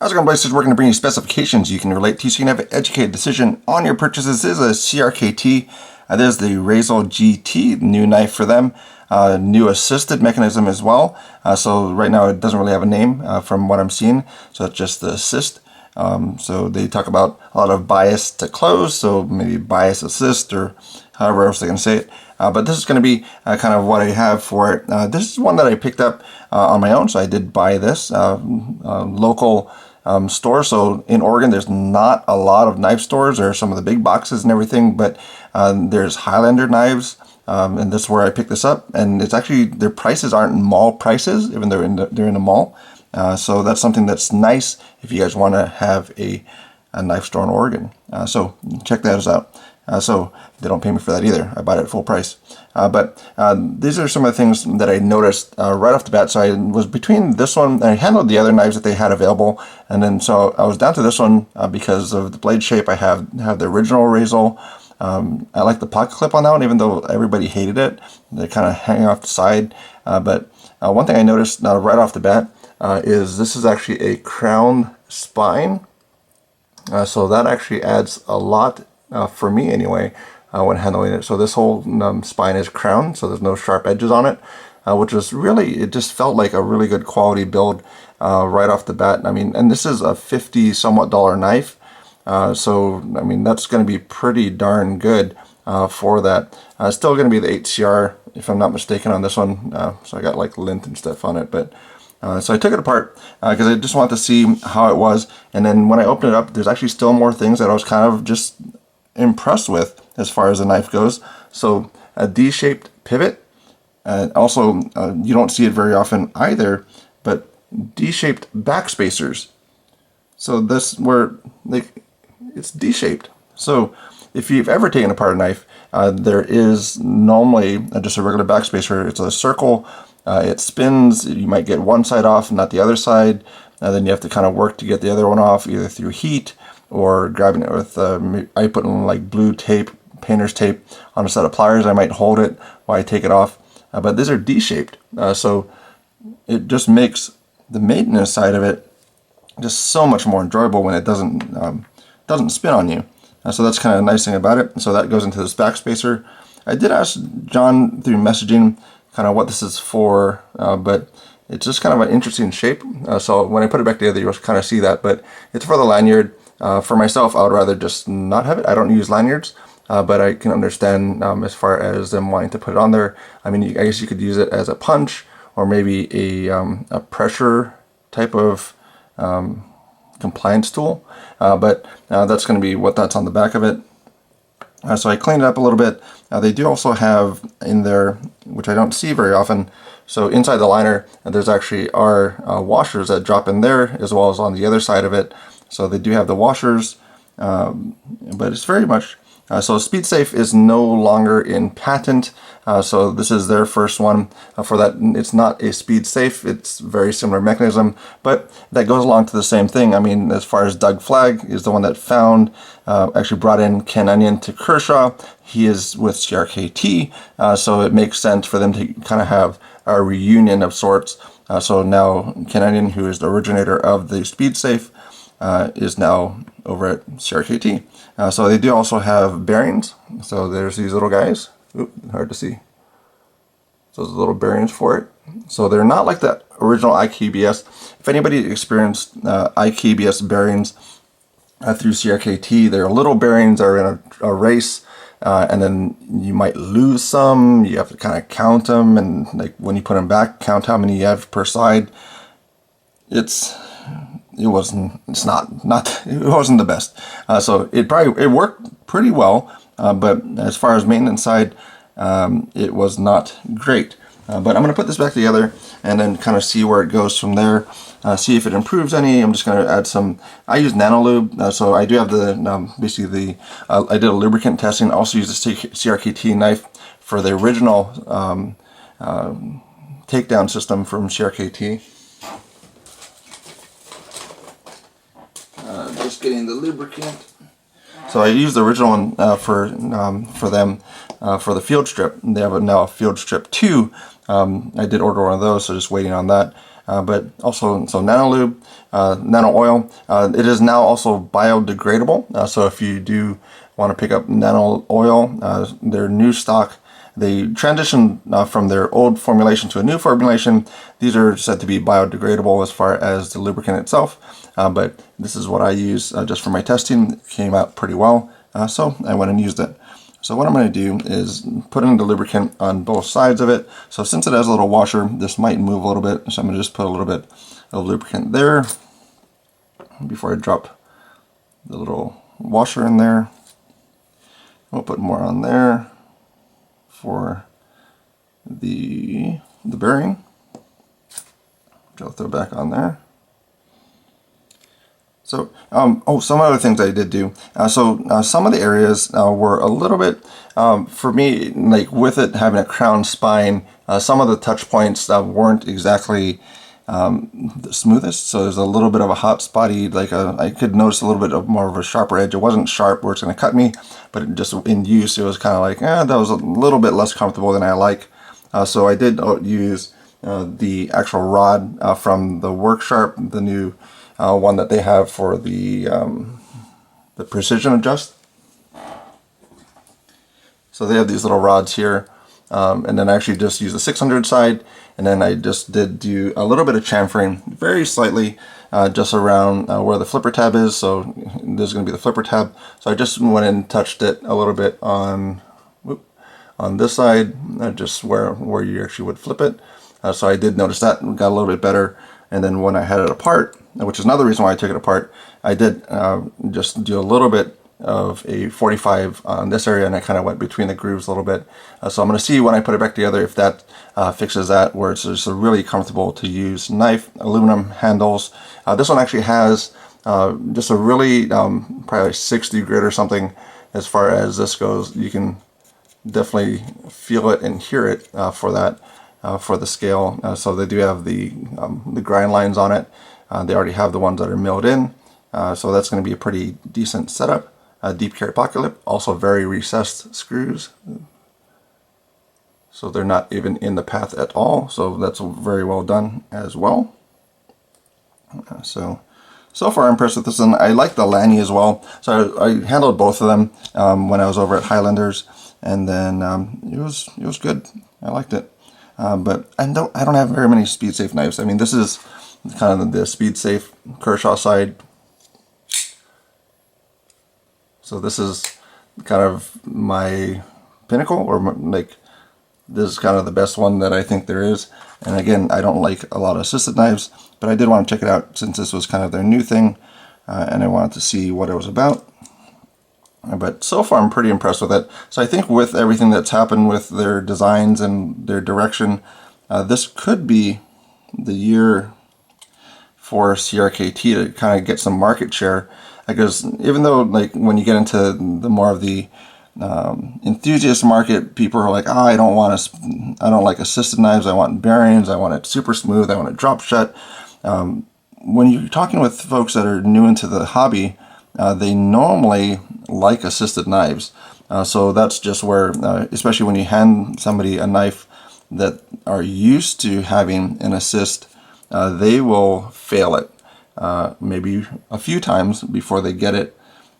How's it going, guys? Just working to bring you specifications you can relate to so you can have an educated decision on your purchases. This is a CRKT. This is the Razel GT, new knife for them. New assisted mechanism as well. So right now it doesn't really have a name from what I'm seeing. So it's just the assist. So they talk about a lot of bias to close, so maybe bias assist or however else they can say it. But this is going to be kind of what I have for it. This is one that I picked up on my own, so I did buy this local store. So in Oregon, there's not a lot of knife stores. There are some of the big boxes and everything, but there's Highlander knives, and this is where I picked this up. And it's actually, their prices aren't mall prices, even though they're in a mall. So that's something that's nice if you guys want to have a knife store in Oregon. So check those out. So they don't pay me for that either. I bought it at full price. But these are some of the things that I noticed right off the bat. So I was between this one, I handled the other knives that they had available, and then so I was down to this one because of the blade shape. I have the original Razel. I like the pocket clip on that one, even though everybody hated it. They kind of hang off the side. But one thing I noticed right off the bat is this is actually a crown spine. So that actually adds a lot for me anyway when handling it. So this whole spine is crown, so there's no sharp edges on it, which is really, it just felt like a really good quality build right off the bat. I mean, and this is a $50 somewhat knife, so I mean that's going to be pretty darn good for that. Still going to be the 8CR if I'm not mistaken on this one, so I got like lint and stuff on it, but so I took it apart because I just wanted to see how it was, and then when I opened it up, there's actually still more things that I was kind of just impressed with as far as the knife goes. So a D-shaped pivot, also you don't see it very often either, but D-shaped back spacers. So this where like it's D-shaped. So if you've ever taken apart a knife, there is normally just a regular back spacer. It's a circle. It spins. You might get one side off, not the other side. Then you have to kind of work to get the other one off, either through heat or grabbing it with, I put in like blue tape, painter's tape on a set of pliers. I might hold it while I take it off. But these are D-shaped. So it just makes the maintenance side of it just so much more enjoyable when it doesn't spin on you. So that's kind of a nice thing about it. So that goes into this back spacer. I did ask John through messaging kind of what this is for, but it's just kind of an interesting shape. So when I put it back together, you'll kind of see that, but it's for the lanyard. For myself, I would rather just not have it. I don't use lanyards, but I can understand as far as them wanting to put it on there. I mean, I guess you could use it as a punch or maybe a pressure type of compliance tool, but that's going to be what that's on the back of it. So I cleaned it up a little bit. They do also have in there, which I don't see very often, so inside the liner there's actually are washers that drop in there as well as on the other side of it. So they do have the washers, but it's very much, so SpeedSafe is no longer in patent, so this is their first one for that. It's not a SpeedSafe, it's very similar mechanism, but that goes along to the same thing. I mean, as far as Doug Flagg is the one that actually brought in Ken Onion to Kershaw. He is with CRKT, so it makes sense for them to kind of have a reunion of sorts. So now Ken Onion, who is the originator of the SpeedSafe, is now over at CRKT. So they do also have bearings. So there's these little guys. Oop, hard to see. So there's little bearings for it. So they're not like the original IKBS. If anybody experienced IKBS bearings through CRKT, they're little bearings that are in a race, and then you might lose some. You have to kind of count them, and like when you put them back, count how many you have per side. It wasn't the best. So it worked pretty well, but as far as maintenance side, it was not great. But I'm going to put this back together and then kind of see where it goes from there. See if it improves any. I'm just going to add some. I use Nanolube, so I do have the basically I did a lubricant testing. Also use the CRKT knife for the original takedown system from CRKT. Just getting the lubricant. So I used the original one for them. for the field strip. They have now a field strip 2. I did order one of those, so just waiting on that. But also, so nano lube, nano oil. It is now also biodegradable. So if you do want to pick up nano oil, their new stock, they transitioned from their old formulation to a new formulation. These are said to be biodegradable as far as the lubricant itself, but this is what I use just for my testing. It came out pretty well, so I went and used it. So what I'm going to do is put in the lubricant on both sides of it. So since it has a little washer, this might move a little bit, so I'm going to just put a little bit of lubricant there before I drop the little washer in there. We'll put more on there for the bearing, which I'll throw back on there. So, some other things I did do. Some of the areas were a little bit, for me, like with it having a crown spine, some of the touch points weren't exactly the smoothest. So there's a little bit of a hot spotty, like I could notice a little bit of more of a sharper edge. It wasn't sharp where it's going to cut me, but it just in use, it was kind of like, that was a little bit less comfortable than I like. So I did use the actual rod from the Work Sharp, the new one that they have for the precision adjust. So they have these little rods here, and then I actually just use the 600 side, and then I just did do a little bit of chamfering, very slightly, just around where the flipper tab is. So there's going to be the flipper tab. So I just went and touched it a little bit on this side, just where you actually would flip it. So I did notice that got a little bit better. And then when I had it apart, which is another reason why I took it apart, I did just do a little bit of a 45 on this area, and I kind of went between the grooves a little bit. So I'm going to see when I put it back together if that fixes that, where it's just really comfortable to use knife, aluminum handles. This one actually has just a really probably 60 grit or something as far as this goes. You can definitely feel it and hear it for that. For the scale, so they do have the grind lines on it. They already have the ones that are milled in, so that's going to be a pretty decent setup. Deep carry pocket lip, also very recessed screws, so they're not even in the path at all. So that's very well done as well. So far I'm impressed with this, and I like the Lanny as well. So I handled both of them when I was over at Highlanders, and then it was good. I liked it. But I don't have very many speed safe knives. I mean, this is kind of the speed safe Kershaw side. So this is kind of my pinnacle, or like this is kind of the best one that I think there is. And again, I don't like a lot of assisted knives, but I did want to check it out since this was kind of their new thing, and I wanted to see what it was about. But so far I'm pretty impressed with it. So I think with everything that's happened with their designs and their direction, this could be the year for CRKT to kind of get some market share. Because even though, like, when you get into the more of the enthusiast market, people are like, I don't like assisted knives. I want bearings. I want it super smooth. I want it drop shut. When you're talking with folks that are new into the hobby, they normally like assisted knives. So that's just where, especially when you hand somebody a knife that are used to having an assist, they will fail it maybe a few times before they get it,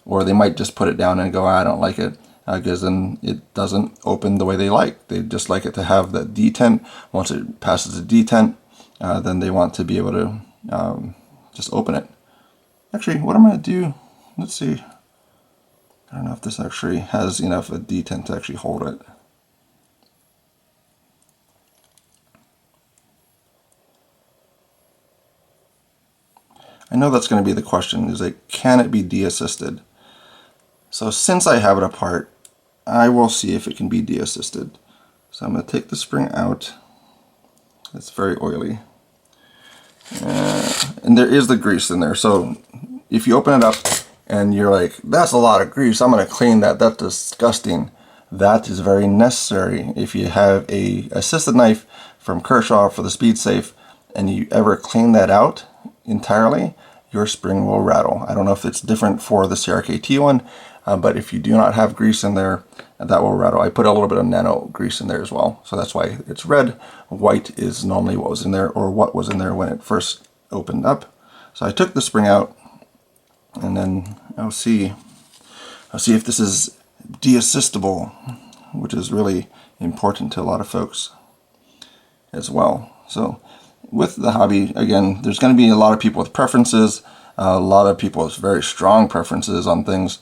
or they might just put it down and go, I don't like it, because then it doesn't open the way they like. They just like it to have that detent. Once it passes the detent, then they want to be able to just open it. Actually, what I'm going to do, let's see. I don't know if this actually has enough of a detent to actually hold it. I know that's going to be the question, is like, can it be de-assisted? So since I have it apart, I will see if it can be de-assisted. So I'm going to take the spring out. It's very oily. And there is the grease in there. So if you open it up and you're like, that's a lot of grease, I'm going to clean that, that's disgusting. That is very necessary. If you have a assisted knife from Kershaw for the Speed Safe and you ever clean that out entirely, your spring will rattle. I don't know if it's different for the CRKT one, but if you do not have grease in there, that will rattle. I put a little bit of nano grease in there as well, so that's why it's red. White is normally what was in there, or what was in there when it first opened up. So I took the spring out, and then I'll see if this is deassistable, which is really important to a lot of folks as well. So with the hobby, again, there's going to be a lot of people with preferences, a lot of people with very strong preferences on things.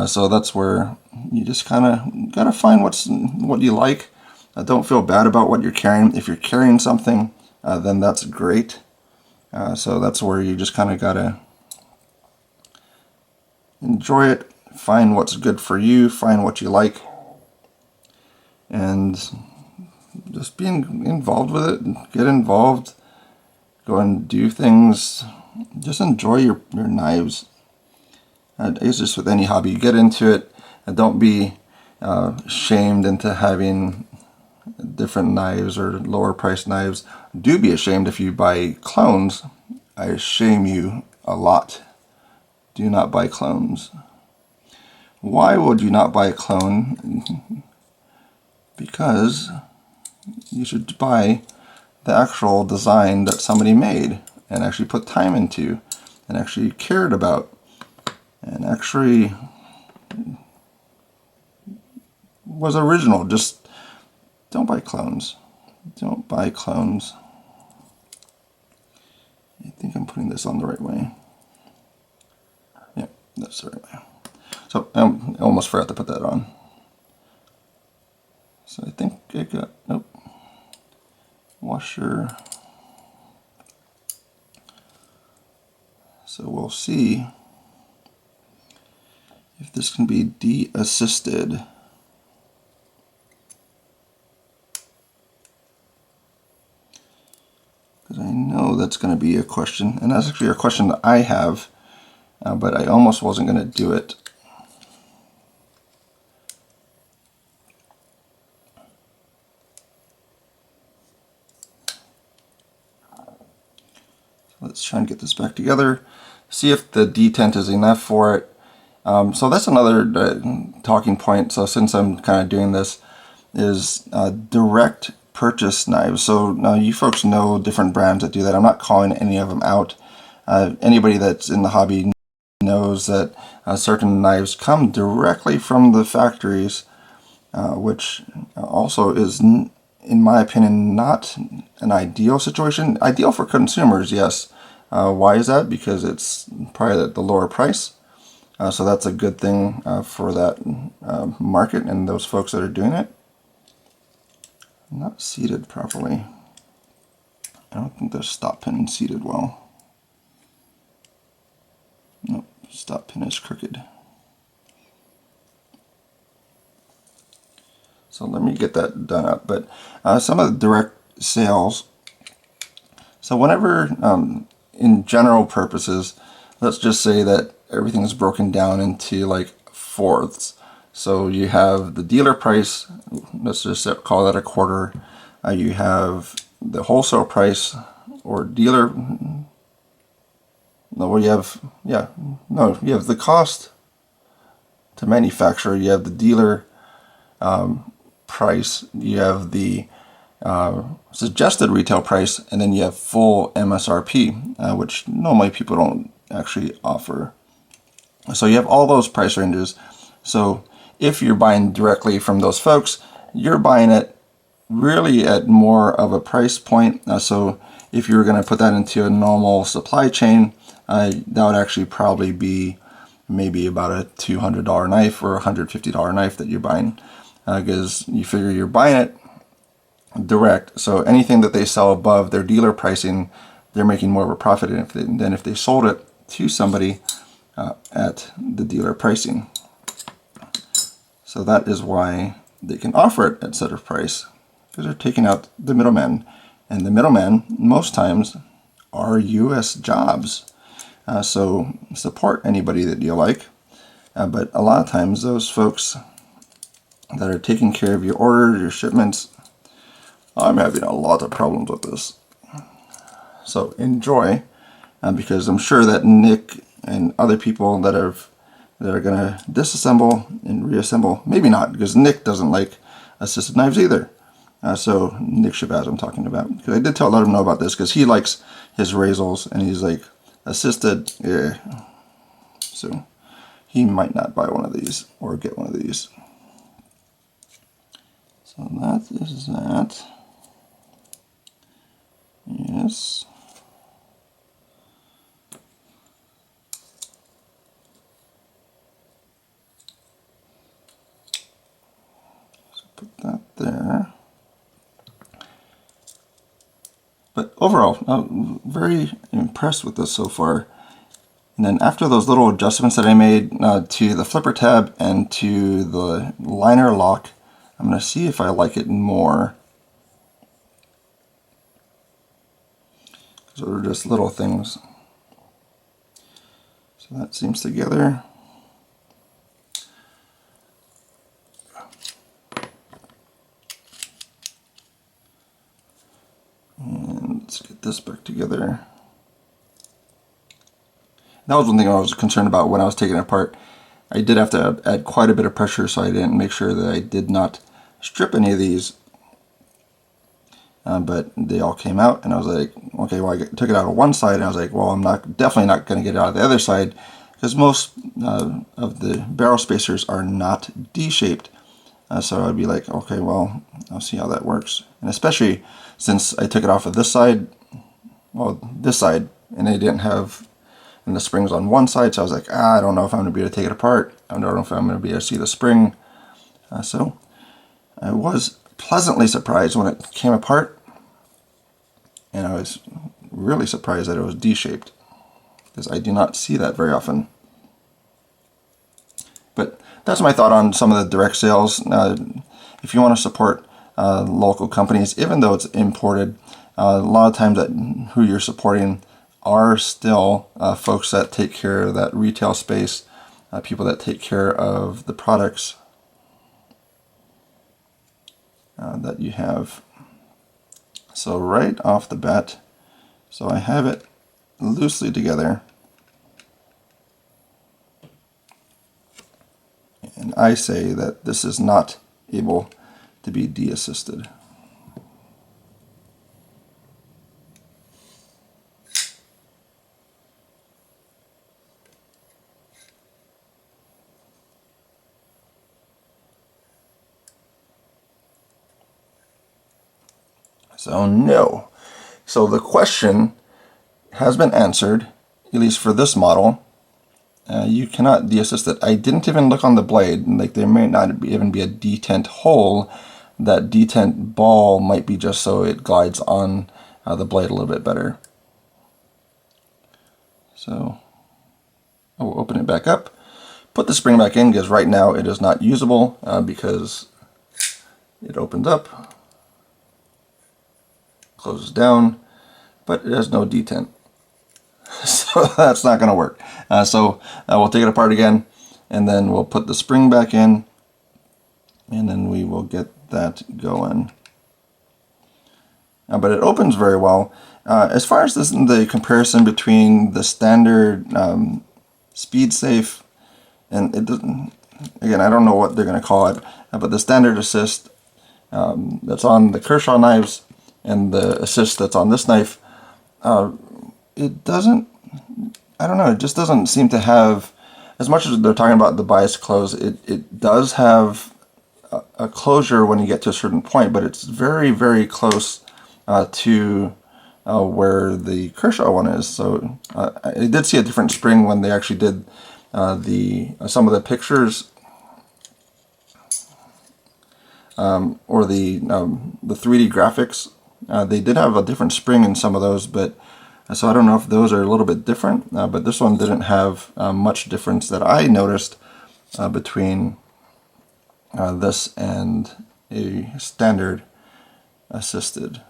So that's where you just kind of got to find what you like. Don't feel bad about what you're carrying. If you're carrying something, then that's great. So that's where you just kind of got to enjoy it, find what's good for you, find what you like, and just being involved with it. Get involved, go and do things, just enjoy your knives. It's just with any hobby, you get into it, and don't be shamed into having different knives or lower priced knives. Do be ashamed if you buy clones. I shame you a lot. Do not buy clones. Why would you not buy a clone? Because you should buy the actual design that somebody made and actually put time into and actually cared about and actually was original. Just don't buy clones. Don't buy clones. I think I'm putting this on the right way. Yeah, that's the right way. So I almost forgot to put that on. So I think I got, nope, washer. So we'll see if this can be deassisted. Because I know that's going to be a question, and that's actually a question that I have, but I almost wasn't going to do it. Let's try and get this back together. See if the detent is enough for it. So that's another talking point. So since I'm kind of doing this, is direct purchase knives. So now you folks know different brands that do that. I'm not calling any of them out. Anybody that's in the hobby knows that certain knives come directly from the factories, which also is, in my opinion, not an ideal situation. Ideal for consumers, yes. Why is that? Because it's probably the lower price. So that's a good thing for that market and those folks that are doing it. Not seated properly. I don't think the stop pin is seated well. Nope, stop pin is crooked. So let me get that done up. But some of the direct sales. So whenever, in general purposes, let's just say that everything is broken down into like fourths. So you have the dealer price, let's just call that a quarter. You have the wholesale price or dealer, no, you have, yeah, no, you have the cost to manufacture, you have the dealer price, you have the suggested retail price, and then you have full MSRP, which normally people don't actually offer. So you have all those price ranges. So if you're buying directly from those folks, you're buying it really at more of a price point. So if you were going to put that into a normal supply chain, that would actually probably be maybe about a $200 knife or $150 knife that you're buying, because you figure you're buying it direct. So anything that they sell above their dealer pricing, they're making more of a profit than if they sold it to somebody at the dealer pricing. So that is why they can offer it at such a price, because they're taking out the middleman, and the middleman most times are U.S. jobs. So support anybody that you like, but a lot of times those folks that are taking care of your orders, your shipments, I'm having a lot of problems with this. So enjoy. because I'm sure that Nick and other people that are going to disassemble and reassemble, maybe not, because Nick doesn't like assisted knives either. So Nick Shabazz I'm talking about, because I did let him know about this, because he likes his Razels, and he's like, assisted, yeah. So he might not buy one of these or get one of these. So that is that. Yes. So put that there. But overall, I'm very impressed with this so far. And then after those little adjustments that I made to the flipper tab and to the liner lock, I'm going to see if I like it more. So they're just little things. So that seems together. And let's get this back together. That was one thing I was concerned about when I was taking it apart. I did have to add quite a bit of pressure, so I didn't make sure that I did not strip any of these. But they all came out, and I was like, okay, well, I took it out of one side, and I was like, well, I'm definitely not going to get it out of the other side, because most of the barrel spacers are not D-shaped. So I'd be like, okay, well, I'll see how that works. And especially since I took it off of this side, well, this side, and they didn't have, and the spring's on one side, so I was like, I don't know if I'm going to be able to take it apart. I don't know if I'm going to be able to see the spring. So I was pleasantly surprised when it came apart, and I was really surprised that it was D-shaped, because I do not see that very often. But that's my thought on some of the direct sales. If you want to support local companies, even though it's imported, a lot of times who you're supporting are still folks that take care of that retail space, people that take care of the products that you have. So right off the bat, so I have it loosely together, and I say that this is not able to be de-assisted. So no. So the question has been answered, at least for this model. You cannot de-assist it. I didn't even look on the blade. Like, there may not even be a detent hole. That detent ball might be just so it glides on the blade a little bit better. So I will open it back up, put the spring back in, because right now it is not usable because it opens up, closes down, but it has no detent. So that's not going to work. So we'll take it apart again, and then we'll put the spring back in, and then we will get that going. But it opens very well. As far as the comparison between the standard speed safe, and it doesn't, again, I don't know what they're going to call it, but the standard assist that's on the Kershaw knives and the assist that's on this knife, it doesn't, I don't know, it just doesn't seem to have, as much as they're talking about the bias close, it does have a closure when you get to a certain point, but it's very, very close to where the Kershaw one is. So I did see a different spring when they actually did some of the pictures, or the 3D graphics. They did have a different spring in some of those, but so I don't know if those are a little bit different. But this one didn't have much difference that I noticed between this and a standard assisted.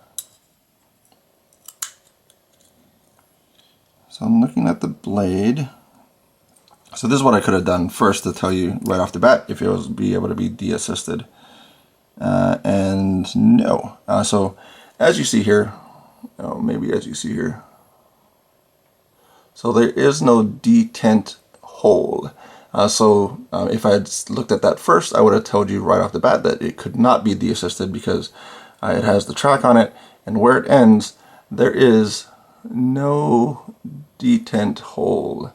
So I'm looking at the blade. So this is what I could have done first to tell you right off the bat if it was be able to be de-assisted. And no. So as you see here, maybe as you see here, So there is no detent hold. If I had looked at that first, I would have told you right off the bat that it could not be Deassisted because it has the track on it, and where it ends, there is no detent hold,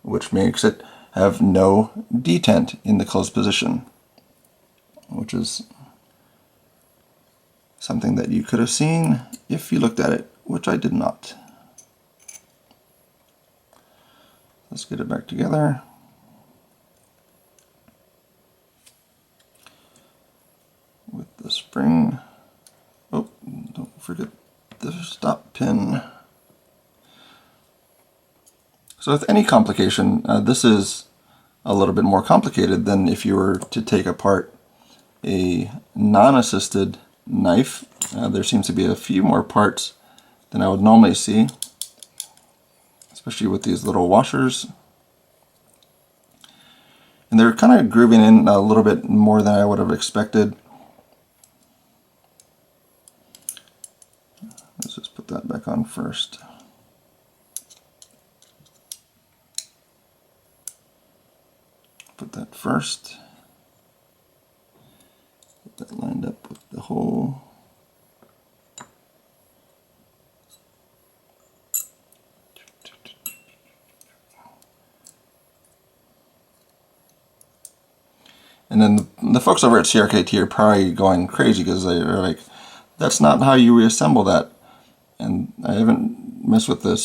which makes it have no detent in the closed position, which is something that you could have seen if you looked at it, which I did not. Let's get it back together. With the spring. Oh, don't forget the stop pin. So with any complication, this is a little bit more complicated than if you were to take apart a non-assisted knife. There seems to be a few more parts than I would normally see, especially with these little washers. And they're kind of grooving in a little bit more than I would have expected. Let's just put that back on first. Put that first. Get that lined up with the hole. And then the folks over at CRKT are probably going crazy because they're like, that's not how you reassemble that. And I haven't messed with the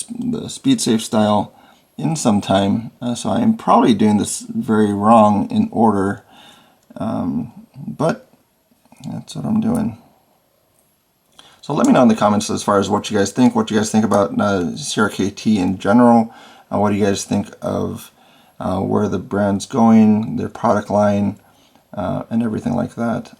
speed safe style in some time, so I'm probably doing this very wrong in order, but that's what I'm doing. So let me know in the comments as far as what you guys think about CRKT in general. What do you guys think of where the brand's going, their product line, and everything like that,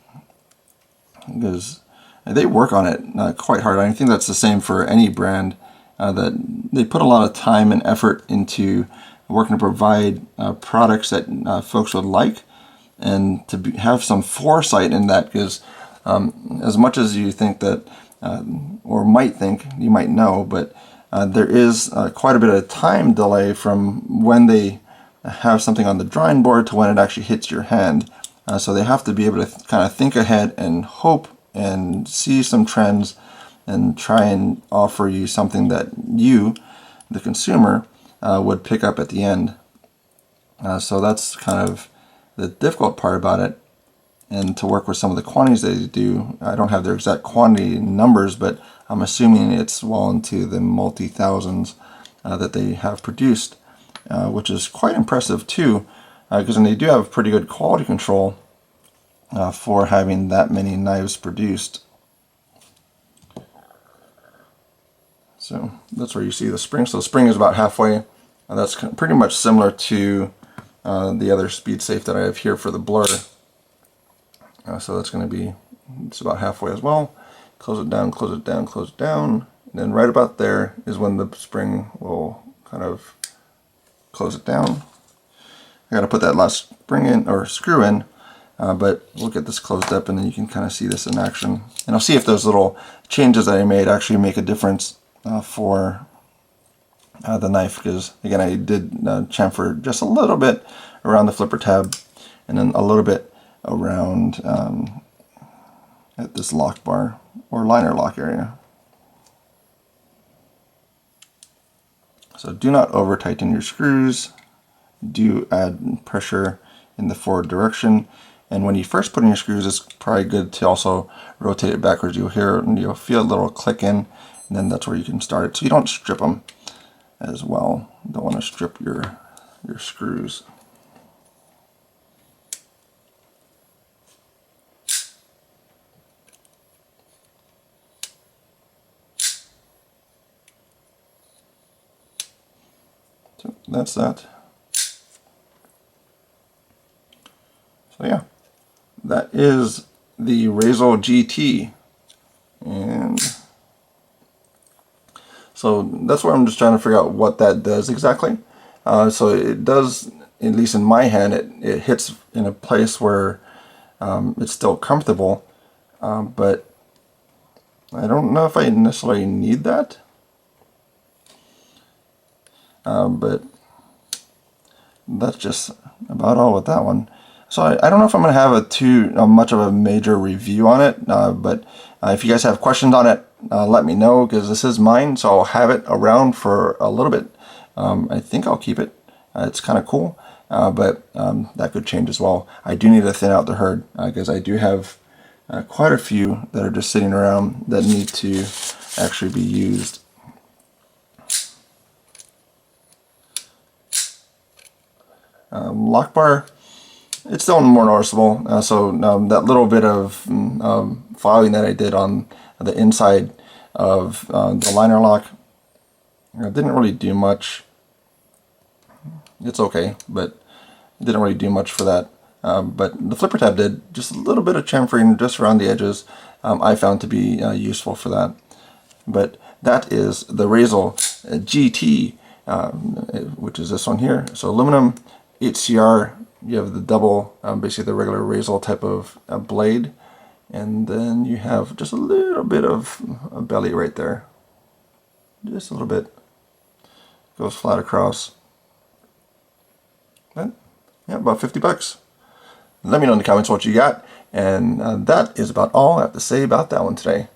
because they work on it quite hard. I think that's the same for any brand, that they put a lot of time and effort into working to provide products that folks would like, and to have some foresight in that, because as much as you think that, or might think, you might know, but there is quite a bit of time delay from when they have something on the drawing board to when it actually hits your hand. So they have to be able to kind of think ahead and hope and see some trends and try and offer you something that you, the consumer, would pick up at the end. So that's kind of the difficult part about it. And to work with some of the quantities they do, I don't have their exact quantity numbers, but I'm assuming it's well into the multi-thousands that they have produced, which is quite impressive too. Because they do have pretty good quality control for having that many knives produced. So that's where you see the spring. So the spring is about halfway. That's pretty much similar to the other speed safe that I have here for the blur. So that's going to be, it's about halfway as well. Close it down, close it down, close it down. And then right about there is when the spring will kind of close it down. I got to put that last spring in, or screw in, but we'll get this closed up and then you can kind of see this in action. And I'll see if those little changes that I made actually make a difference for the knife, because again, I did chamfer just a little bit around the flipper tab and then a little bit around at this lock bar or liner lock area. So do not over tighten your screws. Do add pressure in the forward direction, and when you first put in your screws, it's probably good to also rotate it backwards. You'll feel a little click in, and then that's where you can start it, so you don't strip them as well. You don't want to strip your screws. So that's that. So yeah, that is the Razel GT, and so that's where I'm just trying to figure out what that does exactly. So it does, at least in my hand, it hits in a place where it's still comfortable, but I don't know if I necessarily need that. but that's just about all with that one. So I don't know if I'm going to have a too much of a major review on it, but if you guys have questions on it, let me know, because this is mine, so I'll have it around for a little bit. I think I'll keep it. It's kind of cool, but that could change as well. I do need to thin out the herd, because I do have quite a few that are just sitting around that need to actually be used. Lock bar, it's still more noticeable. So that little bit of filing that I did on the inside of the liner lock didn't really do much. It's okay, but it didn't really do much for that. But the flipper tab did just a little bit of chamfering just around the edges. I found to be useful for that. But that is the Razel GT, which is this one here. So aluminum, HCR. You have the double, basically the regular Razel type of blade, and then you have just a little bit of a belly right there. Just a little bit. Goes flat across. But, yeah, about 50 bucks. Let me know in the comments what you got, and that is about all I have to say about that one today.